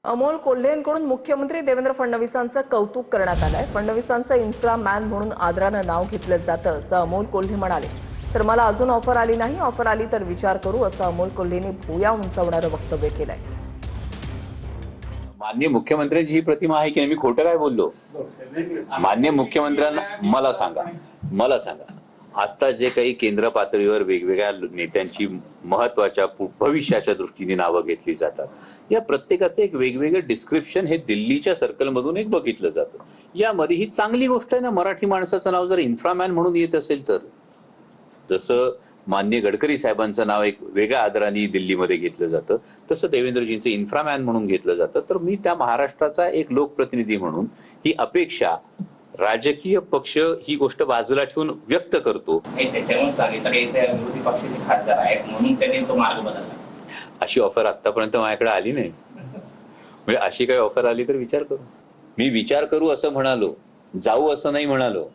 अमोल कोल्हेंकडून मुख्यमंत्री देवेंद्र फडणवीसांचं कौतुक करण्यात आलंय। फडणवीसांचं इन्फ्रा मॅन म्हणून आदरानं नाव घेतलं जातं असं अमोल कोल्हे म्हणाले। तर मला अजून ऑफर आली नाही, ऑफर आली तर विचार करू असं अमोल कोल्हेंनी भुया उंचावणारं वक्तव्य केलंय। माननीय मुख्यमंत्र्यांची ही प्रतिमा आहे की मी खोटं काय बोललो? माननीय मुख्यमंत्र्यांना मला सांगा आता जे काही केंद्र पातळीवर वेगवेगळ्या नेत्यांची महत्वाच्या भविष्याच्या दृष्टीने नावं घेतली जातात, या प्रत्येकाचं एक वेगवेगळं डिस्क्रिप्शन हे दिल्लीच्या सर्कलमधून एक बघितलं जातं। यामध्ये ही चांगली गोष्ट आहे ना, मराठी माणसाचं नाव जर इन्फ्रामॅन म्हणून येत असेल तर, जसं माननीय गडकरी साहेबांचं नाव एक वेगळ्या आदराने दिल्लीमध्ये घेतलं जातं, तसं देवेंद्रजींचं इन्फ्रामॅन म्हणून घेतलं जातं। तर मी त्या महाराष्ट्राचा एक लोकप्रतिनिधी म्हणून ही अपेक्षा राजकीय पक्ष ही गोष्ट बाजूला ठेवून व्यक्त करतो। त्याच्यामुळे सांगितलं की इथे विरोधी पक्षाचे खासदार आहेत म्हणून त्यांनी तो मार्ग बदलला। अशी ऑफर आतापर्यंत माझ्याकडे आली नाही, म्हणजे अशी काही ऑफर आली तर विचार करू। मी विचार करू असं म्हणालो, जाऊ असं नाही म्हणालो।